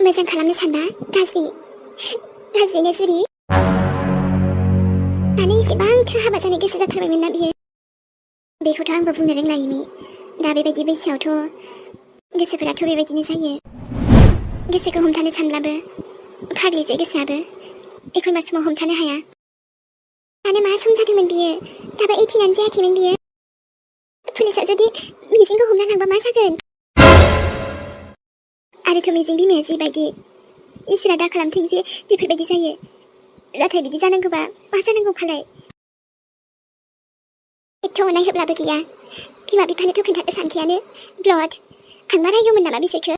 मोजां खालामनो सानबा गाज्रिनो जुरि माने एसेबांथो हाबा जानो गोसो जाथारबायमोन ना बियो। बेखौथ' आंबो बुंनो रोंला इमि। दा बेबायदि बैसोआवथ' गोसोफोराथ' बेबायदिनो जायो। गोसोखौ हमथानो सानब्लाबो फाग्लिसो गोसोआबो एखनबा समाव हमथानो हाया। दानो मा सम जादोंमोन बियो, दाबो 18 जायाखैमोन बियो। पुलिसआ जुदि मिजिंखौ हमना लांबा मा जागोन? आरोथ' मिजिं बिमाया जिबायदि, इसोरा दा खालामथों जे बेफोरबायदि जायो। नाथाय बिदि जानांगौबा मा जानांगौ फालाय? एथ' अननाय होब्लाबो गैया। बिमा बिफानोथ' खोन्थानो सानखायानो। ब्लड आं मा रायगौमोन नामा बिसोरखो?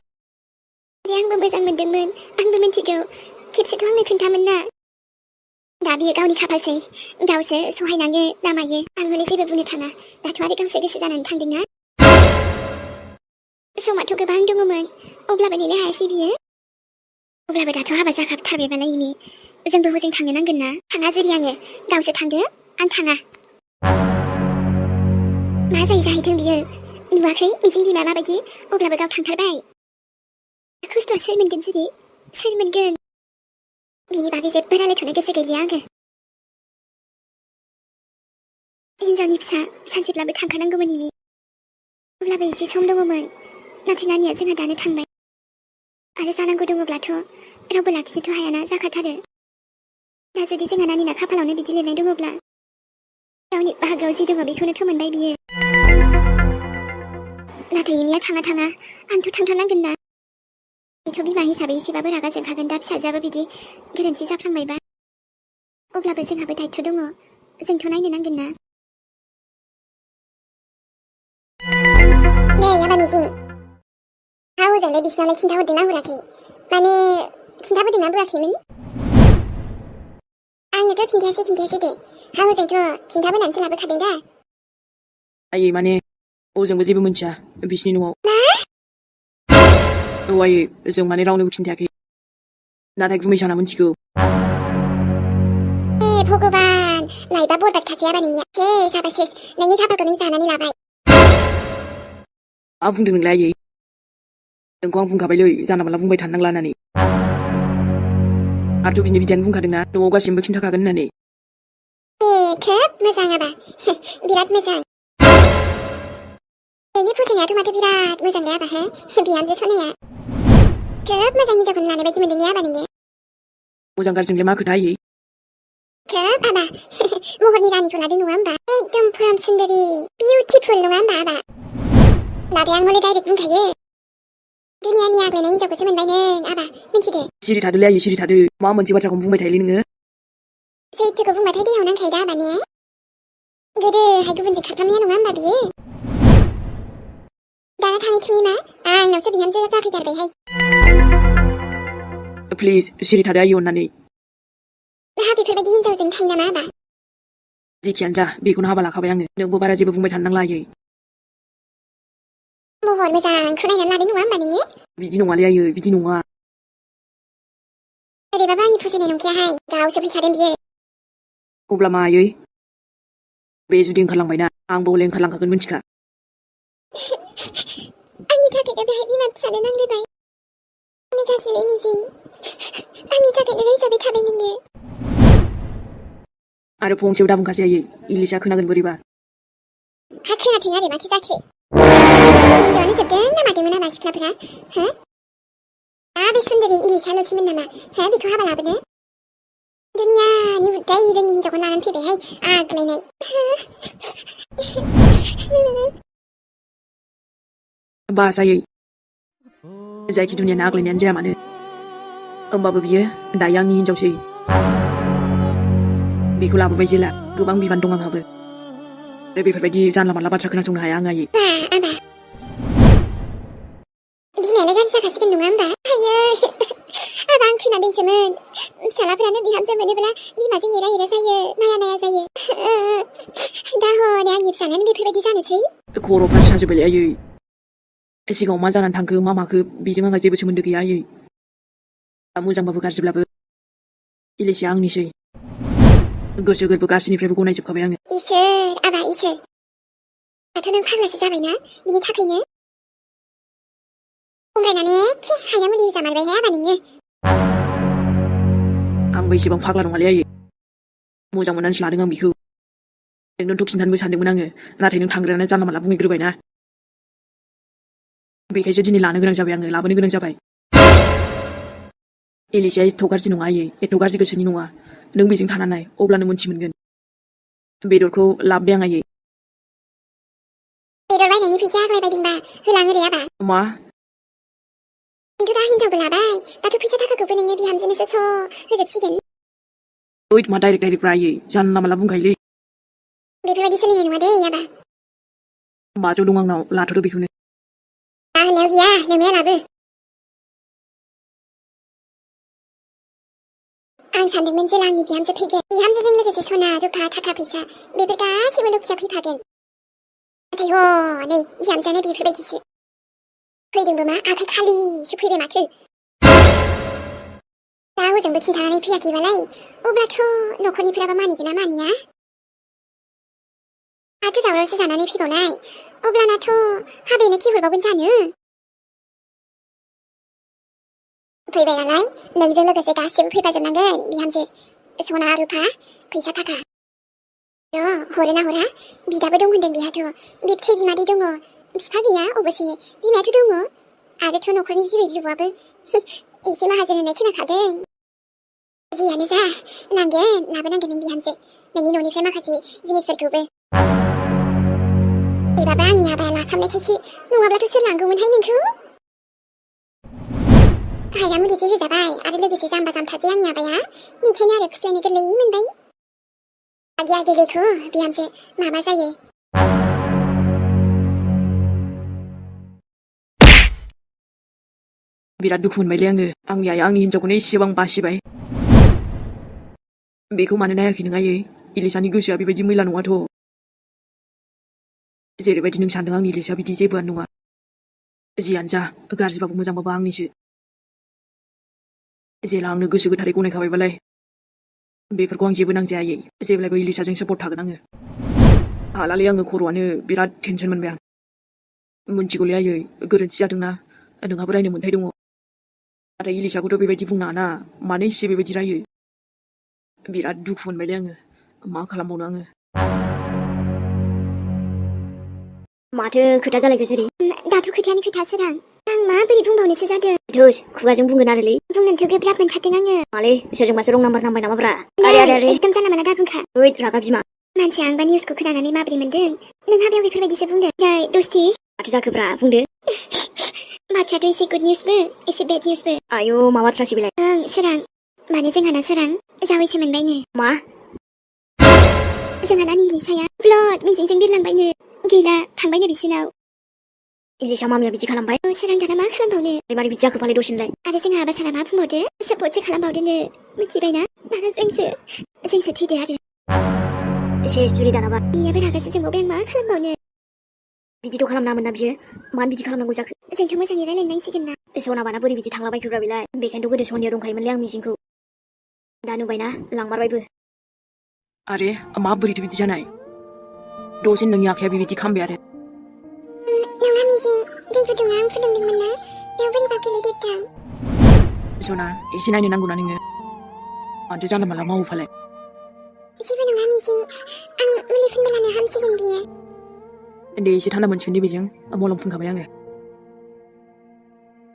आरो आंबो मोजां मोनदोंमोन, आंबो मिथिगौ। खेबसेथ' आंनो खोन्थामोन ना। दा बियो गावनि खाफालसै, गावसो सहायनाङो ना मायो। आं हले जेबो बुंनो थाङा। दाथ' आरो गावसो गोसो जानानै थांदोंना। समाथ' गोबां दङमोन, अब्लाबो नेनो हायासै बियो। अब्लाबो दाथ' हाबा जाखाथारबायबालाय इमि। जोंबो हजों थांनो नांगोन ना। थाङा जेरै आङो, गावसो थांदो, आं थाङा। मा जायो जाहैथों बियो। नुवाखै मिजिं बिमा माबायदि, अब्लाबो गाव थांथारबाय। खस्थ'आ सोर मोनगोन जुदि, सोर मोनगोन? बिनि बागै जेबो रायलायथ'नो गोसो गैलिया आङो। हिन्जावनि फिसा सानसेब्लाबो थांखानांगौमोन इमि। अब्लाबो एसे सम दङमोन, नाथाय नानिया जोंहा दानो थांबाय। आरो जानांगौ दङब्लाथ' रावबो लाखिनोथ' हायाना, जाखाथारो। दा जुदि जोंहा नानिना खाफालावनो बिदि लिरनाय दङब्ला गावनि बाहागोआव जि दङ बेखौनोथ' मोनबाय बियो। नाथाय इमिया थाङा, आंथ' थांथारनांगोन ना। बेथ' बिमा हिसाबै एसेबाबो रागा जोंखागोन दा फिसाजोआबो बिदि गोरोन्थि जाफ्लांबायबा। अब्लाबो जोंहाबो दायथ' दङ, जोंथ' नायनो नांगोन ना। नै आबा मिजिं, हजोंलाय बिसिनावलाय खिन्थाहरदोंना हराखै? माने खिन्थाबोदोंना बोआखैमोन? आंनोथ' खिन्थायासै दे। हजोंथ' खिन्थाबोनानैसो लाबोखादों दा। आयै माने जोंबो जेबो मिथिया बिसिनि न'आव। मा? औ आयै, जों माने रावनोबो खिन्थायाखै। नाथाय गुमै साना मिथिगौ। ए भगबान, लाइफआ बरबाद खासै आबा नोंनिया। सेस, नोंनि खाफालखौ नों जानानै लाबाय। मा बुंदों नोंलाय आयै? नोंखौ आं बुंखाबायलै जानला मानला बुंबाय थानो नांला होननानै। आरोथ' बिदियानो बुंखादोंना न'आव गासिबो खिन्थाखागोन होननानै। खोब मोजां आबा, बिराद मोजां। नोंनि फसायनायाथ' माथो बिराद मोजांलै आबा, बिहामजो सनाया। खोब मोजां हिन्जावखौनो लानाय बायदि मोनदों ने आबा नोङो? मोजां गाज्रिजोंलाय मा खोथा आयै? खोब आबा, महरनि रानिखौ लादों नङा होमबा? एकदम परम सुन्दरि, बिउटिफुल नङा होमबा आबा? नाथाय आं हले डाइरेक्ट बुंखायो, दुनियानि आग्लायनाय हिन्जावखौसो मोनबाय नों आबा, मिथिदो? सिरि थादोलै आयै, सिरि थादो। मा मोनसे बाथ्राखौनो बुंबाय थायोलै नोङो। सैथोखौ बुंबाथाय देहायाव नांखायो दा आबा ने? गोदोहाय गुबुनजों खारफानाया नङा होमबा बियो? दाना थाङै थुङै मा आंनावसो बिहामजो जाफैथारबायहाय। प्लिज सिरि थादो आयै अननानै। बेफोरबायदि हिन्जावजों थायो नामा आबा? जेखियानो जा, बेखौनो हाबा लाखाबाय आङो। नोंबो बारा जेबो बुंबाय थानो नांला आयै। महर मोजांखौ नायनानै लादों नङा होमबा नोङो? बिदि नङालै आयै, बिदि नङा। ओरैबाबो आंनि फसायनाय नंखायाहाय, गावसो फैखादों बियो। अब्ला मा आयै? बे जुदि ओंखारलांबायना, आंबो हले ओंखारलांखागोन मिथिखा। आंनि थाखायनो बेहाय बिमा फिसानो नांलायबाय। आंनि गाज्रिलै मिजिं, आंनि थाखायनो रायजाबाय थाबाय नोङो। आरो फंसेबो दाबुंखासै आयै, इलिसआ खोनागोन बोरैबा। हा खोनाथों आरो माथो जाखो? हिन्जावानो जोबदों ना मादोंमोन आबा सिख्लाफोरा? बे सुन्दरि इलिसाल'सैमोन नामा? बेखौ हाबा लाबोनो? दुनियानि उदाय रोङि हिन्जावखौ लानानै फैबायहाय, आग्लायनाय। बास आयै, जायखि दुनियानि आग्लायनायानो जाया मानो, होमबाबो बियो दायो आंनि हिन्जावसै। बेखौ लाबोबाय जेला, गोबां बिबान दं आंहाबो। आरो बेफोरबायदि जानला मानला बाथ्रा खोनासंनो हाया आं आयै। आबा, बिमायालाय गाज्रि जाखासिगोन नङा होमबा? आयै, आबा आं खोनादोंसोमोन, फिसालाफोरानो बिहामजो मोनोब्ला बिमाजों एरा जायो, नाया जायो। दा हनै आंनि फिसालायानो बेफोरबायदि जानोसै? खर'फ्रा साजोब्बायलै आयै। सिगाङाव मा जानानै थांखो मा माखो बेजों आंहा जेबो सोमोन्दो गैया आयै। मोजांबाबो गाज्रिब्लाबो इलिसआ आंनिसै। गोसो गोरबो गासैनिफ्रायबो गनायजोबखाबाय आङो। इसोर आबा इसोर, दाथ' नों फाग्लासो जाबायना बिनि थाखायनो। बुंलायनानै एखे हायना मुलि जामारबायहाय आबा नोङो आंबो एसेबां फाग्ला नङालै आयै मोजां मोननानैसो लादों आं बिखौ नोंनोथ' खिन्थानोबो सानदोंमोन आङो नाथाय नों थांग्रायानो जानला मानला बुंहैग्रोबायना बेखायसो दिनै लानो गोनां जाबाय आङो लाबोनो गोनां जाबाय एलिसाया एथ' गाज्रि नङा आयै एथ' गाज्रि गोसोनि नङा नों बेजों थाना नाय अब्लानो मोनथि मोनगोन बेदरखौ लाबोबाय आं आयै बेदर बायनायनि फैसा आग्लायबायदोंबा होलाङो दे आबा मा नोंथ' दा हिनजावबो लाबाय दाथ' फैसा थाखाखौबो नोङो बिहामजोनोसो स' होजोबसिगोन ओइद मा डाइरेक्ट आयै जानला मानला बुंखायोलै बेफोरबायदि सोलिनाय नङा दे आबा बाजौ दं आंनाव लाथ'दो बेखौनो दा होननायाव गैया नोंमाया लाबो आं सानदोंमोन जेला आंनि बिहामजो फैगोन बिहामजोजों लोगोसे सना रुफा थाखा फैसा बेफोर गासैबो लोगोसे फैफागोन नाथाय हनै बिहामजोआनो बेफोरबायदिसो फैदोंबो मा आखाइ खालिसो फैबाय माथो दा हजोंबो खिन्थानानै फैयाखैबालाय अब्लाथ' न'खरनिफ्राबो मानिगोन ना मानिया आरो दावरावसो जानानै फैबावनाय अब्लानाथ' हाबायानो खिहरबावगोन जानो फैबाय नालाय नोंजों लोगोसे गासिबो फैफाजोबनांगोन बिहामजो सना रुफा फैसा थाखा हरो ना हरा बिदाबो दं होनदों बिहाथ' बिबथै बिमादै दङ बिफा गैया अबसे बिमायाथ' दङ आरोथ' न'खरनि बिबै बिबौआबो एसे माहाजोन होननाय खोनाखादों जियानो जा नांगोन लाबोनांगोन नों बिहामजो नोंनि न'निफ्राय माखासे जिनिसफोरखौबो एबाबा आंनि हाबा लासाबनायखायसो नङाब्लाथ' सोर लांगौमोनहाय नोंखौ हायना मुलिजे होजाबाय आरो लोगोसे जाम्बा जाम्थाजे आंनि आबाया बेखायनो आरो फुस्लायनो गोरलै मोनबाय आगे आगे लेखो बिहामजो माबा जायो बिराद दुखु मोनबायलै आङो आंनि आइया आंनि हिनजावखौनो एसेबां बासिबाय बेखौ मानो नायाखै नों आयै इलिसानि गोसोआ बेबायदि मैला नङाथ' जेरैबायदि नों सानदों आंनि इलिसाया बिदि जेबोआनो नङा जियानो जा गाज्रिबाबो मोजांबाबो आंनिसो जेला आंनो गोसो गोथारै गनायखाबायबालाय बेफोरखौ आं जेबो नांजाया आयै जेब्लायबो इलिसाजों सापर्ट थागोन आङो हालालै आङो खर'आनो बिराद टेनसन मोनबाय आं मोनथिगौलै आयै गोरोन्थि जादोंना नोंहाबो रायनो मोन्थाय दङ नाथाय इलिसाखौथ' बेबायदि बुंनाङा ना मानो एसे बेबायदि रायो बिराद दुखु मोनबायलै आङो मा खालामबावनो आङो माथो खोथा जालायखो जुरि दाथ' खोथायानो खोथा सोरां आं माबोरै बुंबावनोसो जादों धोस खुगाजों बुंगोन आरोलै बुंनोथ' गोब्राब मोनखादों आङो मालै सोरजोंबासो रं नाम्बार नांबाय नामाब्रा एकदम जानला मानला दाबुंखा ओइद रागा बिमा मानसिया आंबा निउसखौ खोनानानै माबोरै मोनदों नोंहा बेयाव बेफोरबायदिसो बुंदों नै दस्ति माथो जाखोब्रा बुंदो बाथ्रायाथ' एसे गुड निउसबो एसे बेड निउसबो आयौ मा बाथ्रासै बेलाय ओं सोरां माने जोंहाना सोरां जावैसो मोनबायनो मा जोंहाना इलिसाया ब्लड मिजिंजों बिरलांबायनो गैला थांबायनो बिसिनाव इलिसा मामिया बिदि खालामबाय सोरां दाना मा खालामबावनो मारै बिदि जाखोफालाय दसेनोलाय आरो जोंहा आबा सारा मा बुंबावदो सापर्टसो खालामबावदोनो मिथिबायना दाना जोंसो थैदो आरो एसे जुरि दानाबा नियाबो रागासो जोंबावबाय आं मा खालामबावनो बिदिथ' खालामनाङामोन ना बियो मानो बिदि खालामनांगौ जाखो जोंथ' मोजाङै रायलायनांसिगोन ना सनाबाना बोरै बिदि थांलाबायखोब्रा बेलाय बेखायनोथ' गोदो सनियाव दंखायोमोनलै आं मिजिंखौ दा नुबायना लांमारबायबो आरे माबोरैथो बिदि जानाय दसेनो नोंनि आखाया बेबायदि खामबाय आरो नङा मिजिं दै गुदुङा आं फुदुंदोंमोन ना बेयाव बोरैबा गोलैदेरदों सना एसे नायनो नांगौना नोङो माथो जानला मानला मावोफालाय जेबो नङा मिजिं आं मुलि फुनब्लानो हामसिगोन बियो दे एसे थान्दा मोनसिगोन दे बेजों मलम फुनखाबाय आङो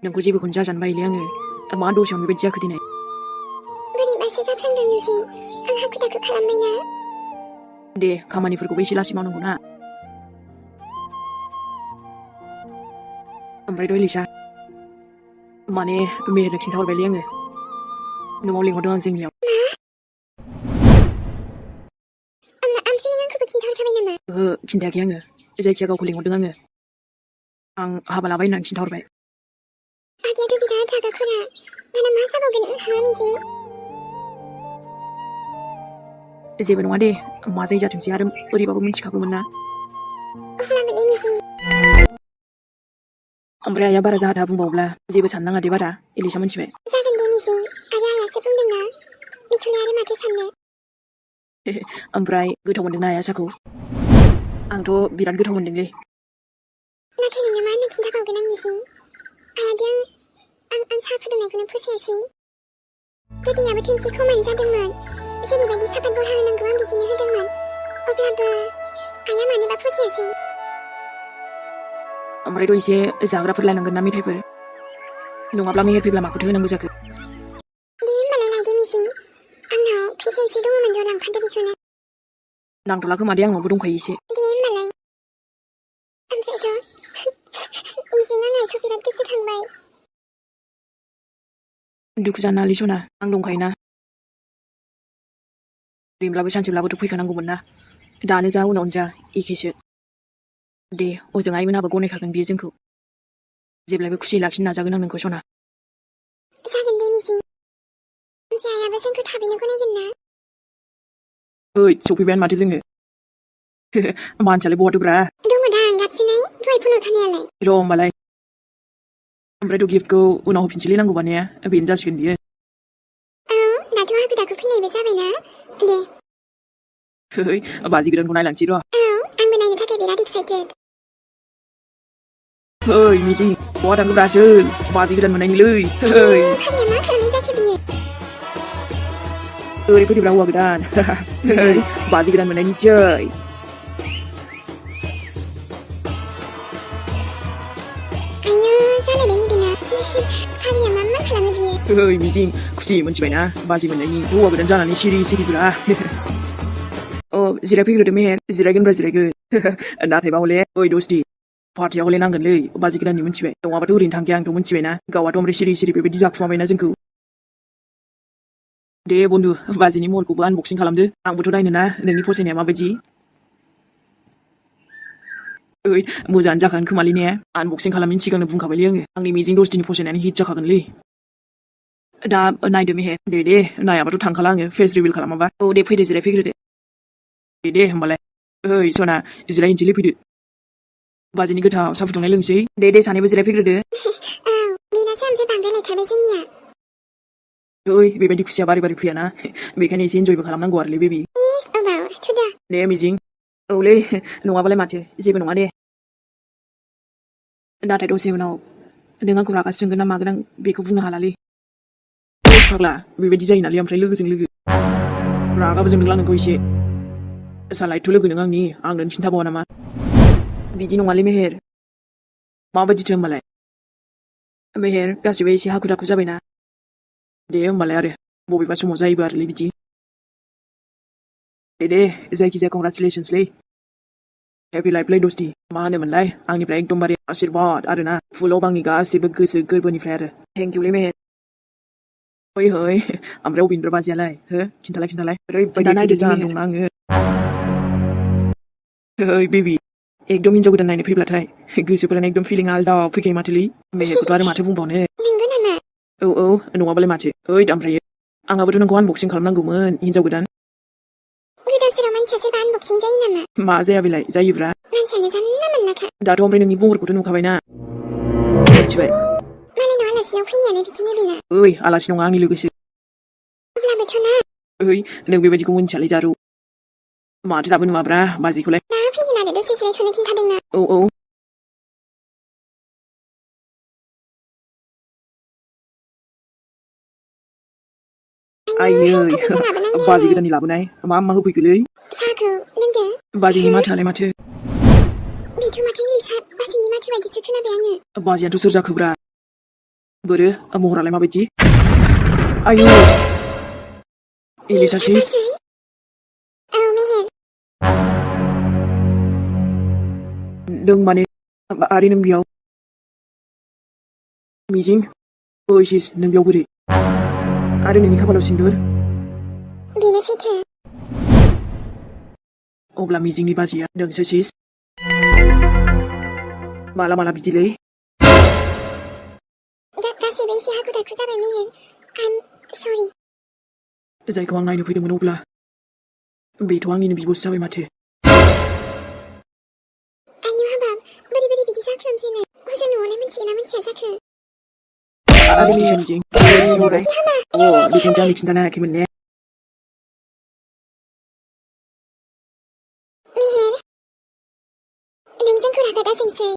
नोंखौ जेबोखौनो जाजानो बायोलै आङो मा दसेयावनो बेबायदि जाखो दिनै बोरैबासो जाफ्लांदों मिजिं आं हाखु दाखु खालामबायना दे खामानिफोरखौबो एसे लासै मावनांगौ ना ओमफ्रायथ' इलिसा माने मेहेरनो खिन्थाहरबायलै आङो न'आव लिंहरदों आं जोंनियाव आमसि नों आंखौबो खिन्थाहरखाबाय नामा ओहो खिन्थायाखै आङो जायखिया गावखौ लिंहरदों आङो आं हाबा लाबाय होननानै खिन्थाहरबाय आगैयाथ' बिराद रागा खरा दाना मा जाबावगोन हा मिजिं जेबो नङा दे मा जायो जाथोंसै आरो ओरैबाबो मिथिखागौमोन ना अब्लाबोलै मिजिं ओमफ्राय आइया बारा जाहा बुंबावब्ला जेबो साननाङा दे बारा इलिसा मिथिबाय जागोन दे मिजिं आरो आइयासो बुंदोंना बेखौलाय आरो माथो साननो ओमफ्राय गोथाव मोनदोंना आइया साखौ आंथ' बिराद गोथाव मोनदोंलै नाथाय नोंनो मा होनना खिन्थाबावगोन आं मिजिं आयादों आं साहा फुदुंनायखौनो फोसायासै गोदैयाबो थोंसे खमानो जादोंमोन जेरैबायदि सापात बरहा होनांगौ आं बिदिनो होदोंमोन अब्लाबो आया मानोबा फोसायासै ओमफ्रायथ' एसे जाग्राफोर लायनांगोन ना मेथाइफोर नङाब्ला मेहेर फैब्ला माखौथो होनांगौ जाखो दे होमबालाय लायदो मिजिं आंनाव फैसा एसे दङमोन र' लांफादो बेखौनो नांथ'ला खोमा दे आंनावबो दंखायो एसे दे होमबालाय ओमफ्रायथ' मिजिं आं आइखौ बिराद गोसोखांबाय दुखु जानाङालै सना आं दंखायोना ओरैनोब्लाबो सानसेब्लाबोथ' फैखानांगौमोन ना दानो जा उनावनो जा एखेसो दे ओजों आइमोनहाबो गनायखागोन बियो जोंखौ जेब्लायबो खुसियै लाखिनो नाजागोन आं नोंखौ सना जागोन दे मिजिं ओमफ्राय आयाबो जोंखौ थाबैनो गनायगोन ना ओइ सफैबायानो माथो जोङो मानसियालाय बहाथोब्रा दङ दा आं गाबज्रिनाय दहाय फन हरखानायालाय र' होमबालाय ओमफ्रायथ' गिफ्टखौ उनाव होफिनसैलै नांगौबा ने बेनो जासिगोन बियो औ दाथ' हाखु दाखु फैनायबो जाबायना दे है बाजि गोदानखौ नायलांसै र' औ आंबो नायनो थाखाय बिराद एक्साइटेड ओइ मिजिं बहा थांखोब्रा सोर बाजि गोदान मोननायनिलै फारिया मा खालामनाय जाखो बियो ओरै फैदोब्रा हौवा गोदान बाजि गोदान मोननायनि जै आयौ जालायबाय नि बेना फारिया मा खालामो बियो ओइ मिजिं खुसि मोनथिबायना बाजि मोननायनि हौवा गोदान जानानै सिरि सिरिब्रा अ जिरायफैग्रोदो मेहेर जिरायगोनब्रा जिरायगोन नाथायबा हले ओइ दस्ति पार्टिया हले नांगोनलै बाजि गोदाननि मोनथिबाय नङाबाथ' ओरैनो थांखाया आंथ' मोनथिबायना गावआथ' ओमफ्राय सिरि सिरि बेबायदि जाखुमाबायना जोंखौ दे बन्दु बाजिनि महरखौबो आनबक्सिं खालामदो आंबोथ' नायनो ना नोंनि फसायनाया माबायदि ओइ मोजाङानो जाखागोन खोमालै ने आनबक्सिं खालामैनि सिगांनो बुंखाबायलै आङो आंनि मिजिं दस्तिनि फसायनायानो हिट जाखागोनलै दा नायदो मेहेर दे नायाबाथ' थांखाला आङो फेस रिभिल खालामाबा औ दे फैदो जिरायफैग्रोदो दे होमबालाय ओइ सना जिरायहैनोसैलै फैदो बाजिनि गोथाव साहा फुदुंनाय लोंसै दे सानैबो जिरायफैग्रोदो औ बेनासो ओमफ्राय बांद्राय लायथारबाय जोंनिया ओइ बेबायदि खुसिया बारि बारि फैयाना बेखायनो एसे इन्जयबो खालामनांगौ आरोलै बेबि अबाव थुदो दे मिजिं औलै नङाबालाय माथो जेबो नङा दे नाथाय दसे उनाव नों आंखौ रागासो जोंगोन ना मागोन आं बेखौ बुंनो हालालै फाग्ला बेबायदि जायो नालाय ओमफ्राय लोगोजों लोगो रागाबो जोंदोंलां नोंखौ एसे सालायथ' लोगो नों आंनि आं नों खिन्थाबावा नामा बिदि नङालै मेहेर माबायदिथो होमबालाय मेहेर गासिबो एसे हाखु दाखु जाबायना दे होमबालाय आरो बबेबा समाव जायोबो आरोलै बिदि दे जायखिजाया कंग्राचुलेसन्सलै हेपि लाइफलै दस्ति मा होनोमोनलाय आंनिफ्राय एकदमबारे आशीर्बाद आरोना फुलाव आंनि गासैबो गोसो गोरबोनिफ्राय आरो थेंकिउलै मेहेर है ओमफ्राय अबेनिफ्राय बाजियालाय हो खिन्थालाय ओरैबायदि एक्साइटेड जानानै दंना आङो ओइ बेबि एकदम हिन्जाव गोदान नायनो फैब्लाथाय गोसोफोरानो एकदम फिलिं आलदा फैखायो माथोलै मेहेरखौथ' आरो माथो बुंबावनो नंगौ नामा औ नङाबालाय माथो ओइ ओमफ्रायो आंहाबोथ' नोंखौ आनबक्सिं खालामनांगौमोन हिन्जाव गोदान गोदाव सोराव मानसिया सोरबा आनबक्सिं जायो नामा मा जाया बेलाय जायोब्रा मानसियानो जानला मोनलाखा दाथ' ओमफ्राय नोंनि महरखौथ' नुखाबायना मिथिबाय मालायनाव आलासिनाव फैनायानो बिदिनो बेना ओइ आलासि नङा आंनि लोगोसो अब्लाबोथ' ना ओइ नों बेबायदिखौ मिन्थियालै जारौ माथो दाबो नुवाब्रा बाजिखौलाय दा फैगोन आरो दसे जिरायथ'नो खिन्थादोंना औ आयै बाजि गोदाननि लाबोनाय मा होफैखोलै साहाखौ लोंदो बाजिनि माथोआलाय माथो बेथ' माथो इलिसा बाजिनि माथो बायदिसो खोनाबाय आङो बाजियाथ' सोर जाखोब्रा बोरो महरालाय माबायदि आयु इलिसा सिस औ मेहेर नों माने आरो नों बेयाव मिजिं ओइ सिस नों बेयाव बोरै आरो नोंनि खाफालाव सिन्दुर बेनो सैथो अब्ला मिजिंनि बाजिया नोंसो सिस माला बिदिलै गासैबो एसे हाखु दाखु जाबाय मेहेर आइम सरि जायखौ आं नायनो फैदोंमोन अब्ला बेथ' आंनिनो बिब'सो जाबाय माथो आयु हाबाब बोरै बिदि जाख्रमसैलाय हजों न'आवलाय मिथिगोना मिथिया जाखो आरो मिजिं बेखायनोसो आंनो खिन्थानो हायाखैमोन ने मेहेर नों जोंखौ रागा दाजोंसै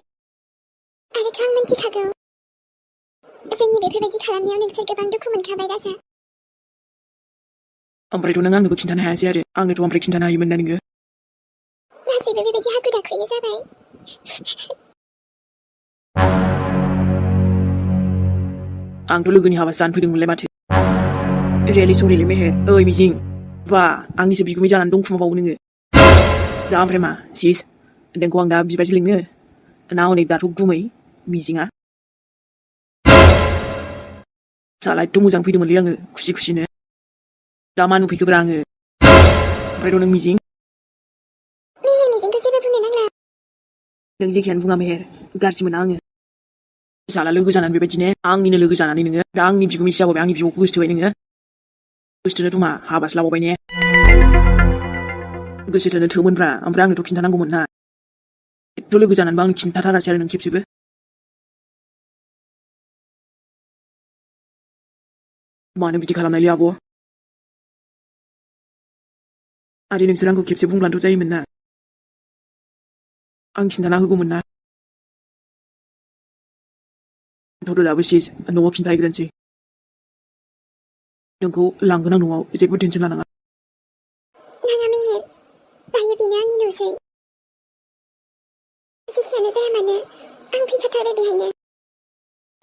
आरोथ' आं मिन्थिखागौ जोंनि बेफोरबायदि खालामनायाव नोंसोर गोबां दुखु मोनखाबाय दासा ओमफ्रायथ' नों आंनोबो खिन्थानो हायासै आरो आंनोथ' ओमफ्राय खिन्थानो हायोमोन ना नोङो गासैबो बेबायदि हाखु दाखुयैनो जाबाय आंथ' लोगोनि हाबासो जानो फैदोंमोनलाय माथो रियेलि सरिलै मेहेर ओइ मिजिं बा आंनिसो बिगुमै जानानै दंखुमाबावो नोङो दा ओमफ्राय मा सिस नोंखौ आं दा बिबाजै लिंनो ना हनै दाथ' गुमै मिजिङा साला एथ' मोजां फैदोंमोनलै आङो खुसि खुसिनो दा मा नुफैखोब्रा आङो ओमफ्रायथ' नों मिजिं मेहेर मिजिंखौ जेबो बुंनो नांला नों जेखियानो बुङा मेहेर गाज्रि मोना आङो साला लोगो जानानै बेबायदि ने आंनिनो लोगो जानानै नोङो दा आंनि बिगुमैसो जाबावबाय आंनि बिब'खौ गोसोथोबाय नोङो गोसोथोनोथ' मा हाबासो लाबावबाय ने गोसोथोनो थोमोनब्रा ओमफ्राय आंनोथ' खिन्थानांगौमोन ना एथ' लोगो जानानैबो आंनो खिन्थाथारासै आरो नों खेबसेबो मानो बिदि खालामनायलै आब' आरो नोंसोर आंखौ खेबसे बुंब्लानोथ' जायोमोन ना आं खिन्थाना होगौमोन ना थ'द' दाबो सिस न'आव खिन्थाहैग्रोनोसै नोंखौ लांगोन आं न'आव जेबो टेनसन लानाङा नाङा मेहेर दायो बेनो आंनि न'सै जेखियानो जाया मानो आं फैखाथारबाय बेहायनो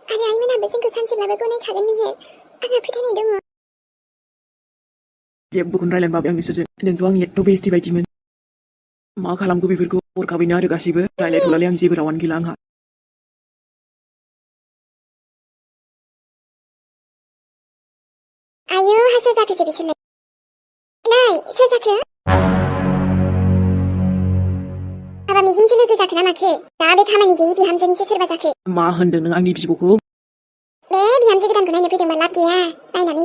आरो आइमोनाबो जोंखौ सानसेब्लाबो गनायखागोन मेहेर आंहा फोथायनाय दङ जेबोखौनो रायलायनो बाबाय आं नोंसोरजों नोंथ' आंनि एथ' बेस्टि बायदिमोन मा खालामखो बेफोरखौ हरखाबैनो आरो गासैबो रायलायथ'लालै आं जेबो रावानो गैला आंहा आयौ सोर जाखोसै बिसोरलाय नै सोर जाखो हाबा मिजिंसो लोगो जाखो ना माखो दा बे खामानि गैयि बिहामजोनिसो सोरबा जाखो मा होनदों नों आंनि बिब'खौ बे बिहामजो गोदानखौ नायनो फैदोंबा लाब गैया नायनानै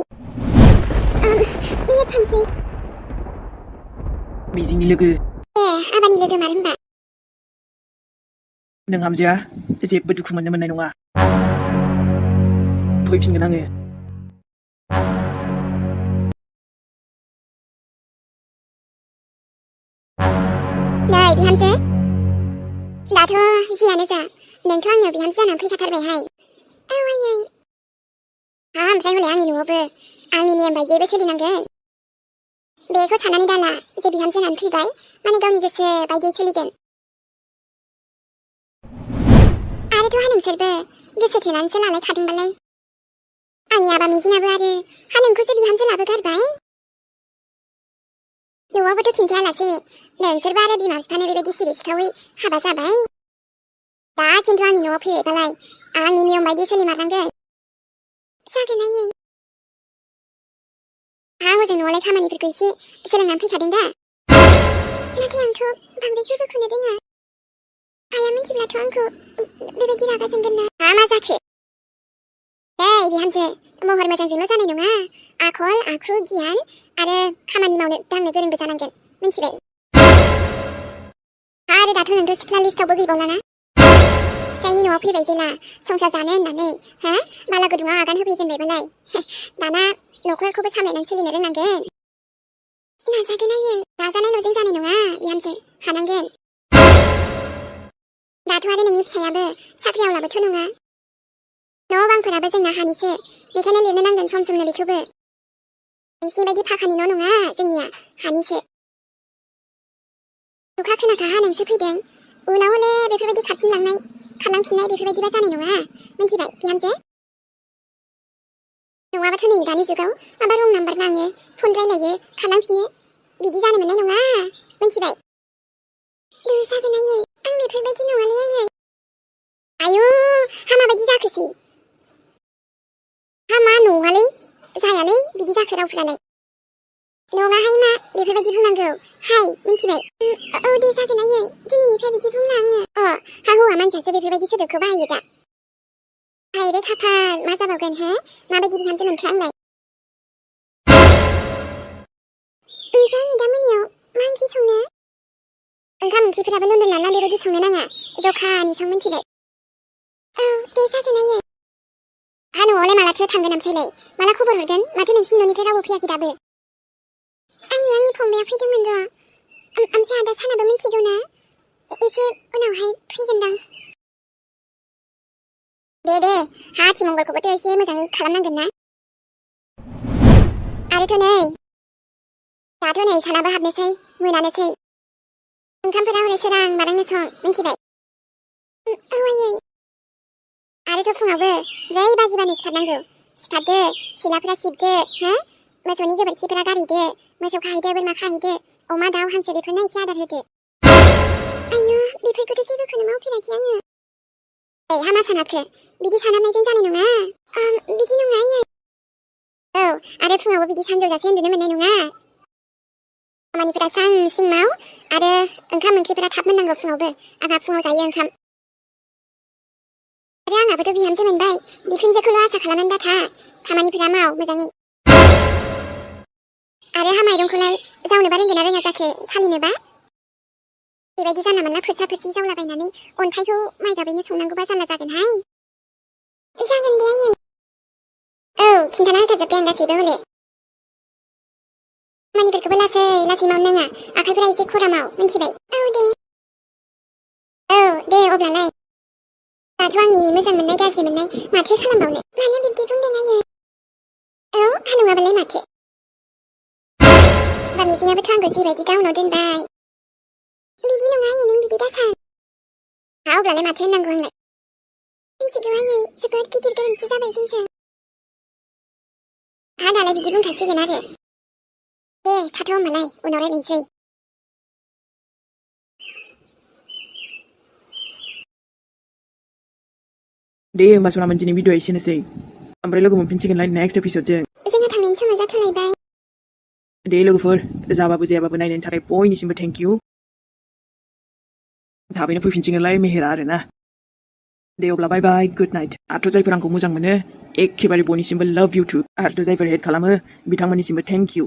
मेहेर थांसै मिजिंनि लोगो हाबानि लोगो मार होनबा नोंहामजोआ जेबो दुखु मोननो मोननाय नङा फैफिनगोन आङो नै बिहामजो दाथ' जियानो जा नोंथ' आंनियाव बिहामजो जानानै फैखाथारबायहाय औ आयै ओमफ्राय हले आंनि न'आवबो आंनि नेम बायदियैबो सोलिनांगोन बेखौ साननानै दाला जे बिहामजो जानानै फैबाय माने गावनि गोसो बायदियै सोलिगोन आरोथ' नोंसोरबो गोसो थोनानैसो लालायखादोंबालाय आंनि आबा मिजिङाबो आरो नोंखौसो बिहामजो लाबोगारबाय न'आवबोथ' खिन्थायालासे नोंसोरबो आरो बिमा बिफानो बेबायदि सिरि सिखावै हाबा जाबाय दा खिन्थु आंनि न'आव फैबायबालाय आंनि नियम बायदि सोलिमारनांगोन जागोन आयै हजों न'आवलाय खामानिफोरखौ एसे सोलोंनानै फैखादों दा नाथाय आंथ' बांद्राय जेबोखौनो रोङा आइया मिथिब्लाथ' आंखौ बेबायदि रागा जोंगोन ना मा जाखो बिहामजो महर मोजांजोंल' जानाय नङा आखल आखु गियान आरो खामानि मावनो दांनो गोरोंबो जानांगोन मिथिबाय आरो दाथ' नोंथ' सिख्ला लिस्टावबो गैबावलाना फिसायनि न'आव फैबाय जेला संसार जानो होननानै माला गुदुङाव आगान होफैजेनबायबालाय दाना न'खरखौबो सामलायनानै सोलिनो रोंनांगोन नाजागोन आयै नाजानायल'जों जानाय नङा बिहामजो हानांगोन दाथ' आरो नोंनि फिसायाबो साख्रिआवलाबोथ' नङा न' बांफोराबो जोंना हानिसो बेखायनो लिरनो नांगोन सम समनो बेखौबो नोंसिनि बायदि फाखानि न' नङा जोंनिया हानिसो अखा खोनाखा नोंसो फैदों उनाव हले बेफोरबायदि खारफिनलांनाय खारलांफिननाय बेफोरबायदिबा जानाय नङा मिथिबाय बिहामजो नङाबाथ' नै दानि जुगाव माबा रं नाम्बार नाङो फन रायलायो खारलांफिनो बिदि जानो मोननाय नङा मिथिबाय दे जागोन आयै आं बेफोरबायदि नङालै आयै आयु माबायदि जाखोसै मा नङालै जायालै बिदि जाखो रावफोरालाय नङाहाय मा बेफोरबायदि बुंनांगौ हाय मिथिबाय औ दे जागोन आयै दिनैनिफ्राय बिदि बुंला आङो हौवा मानसियासो बेफोरबायदि सोदोबखौ बाहायो दा हाय रे खाफाल मा जाबावगोन माबायदि बिहामजो मोनखो आंलाय ओमफ्राय आङो दा मोनायाव मा ओंख्रि संनो ओंखाम ओंख्रिफोराबो लन्डन लाना बेबायदि संनो नाङा जखानि सं मिथिबाय औ दे जागोन आयै न'आवलाय मालाथो थांगोन ओमफ्रायलाय माला खबर हरगोन माथो नोंसिनि न'निफ्राय रावबो फैयाखै दाबो आयै आंनि फंबाया फैदोंमोन र' ओमफ्राय आदा सानाबो मिथिगौ ना एसे उनावहाय फैगोनदां दे हा आथिमंगलखौबोथ' एसे मोजाङै खालामनांगोन ना आरोथ' नै दाथ' नै सानाबो हाबनोसै मोनानोसै ओंखामफोरा हरै सोरां बारांनो सं मिन्थिबाय औ आयै आरोथ' फुङावबो 4 बाजिबानो सिखारनांगौ सिखारदो सिलाफोरा सिबदो हो मोसौनि गोबोरखिफोरा गारहैदो मोसौ खाहैदो बोरमा खाहैदो अमा दाउ हांसो बेफोरनो एसे आदार होदो आयु बेफोरखौथ' जेबोखौनो मावफेराखै आङो हामा सानाबखो बिदि सानाबनायजों जानाय नङा बिदि नङा आयै औ आरो फुङावबो बिदि सानजौजासे उन्दुनो मोननाय नङा खामानिफोरा स्रां स्रिं माव आरो ओंखाम ओंख्रिफोरा थाब मोननांगौ फुङावबो आंहा फुङाव जायो ओंखाम आरो आंहाबोथ' बिहामजो मोनबाय बिखुनजोखौल' आसा खालामनानै दाथा खामानिफोरा माव मोजाङै आरो हा माइरंखौलाय जावनोबा रोंगोना रोङा जाखो सालिनोबा बेबायदि जानला मोनला फोरसा फोरसि जावलाबायनानै अन्थाइखौ माइ गाबैनो संनांगौबा जारला जागोनहाय जागोन दे आयै औ खिन्थाना होखाजोब्बाय आं गासैबो हले खामानिफोरखौबो लासै लासै मावनो नाङा आखाइफोरा एसे खरा माव मिन्थिबाय औ दे अब्लालाय दाथ' आंनि मोजां मोननाय गाज्रि मोननाय माथो खालामबावनो मानो बिब्दि बुंदों आयै औ नङाबालाय माथो बा मिजिङाबोथ' आंखौ जिबायदि डाउनाव दोनबाय बिदि नङा आयै नों बिदि दासान अब्लालाय माथो होननांगौ आंलाय मिन्थिगौ आयै जोबोद गिदिर गोरोन्थि जाबाय जोंजों दालाय बिदि बुंखासिगोन आरो दे थाथ' होमबालाय उनाव रायलायनोसै दे होमबा सनामोन दिनै भिडिअ'आ एसेनोसै ओमफ्राय लोगो मोनफिनसिगोनलाय नेक्स्ट एपिसोडजों जोंहा थांनायनि समा जाथ'लायबाय दे लोगोफोर जाबाबो जायाबाबो नायनायनि थाखाय बयनिसिमबो थेंक इउ थाबैनो फैफिनसिगोनलाय मेहेरा आरोना दे अब्ला बाय बाय गुड नाइट आरो जायफोर आंखौ मोजां मोनो एखेबारे बयनिसिमबो लाभ इउ टु आरो जायफोर हेट खालामो बिथांमोननिसिमबो थेंक इउ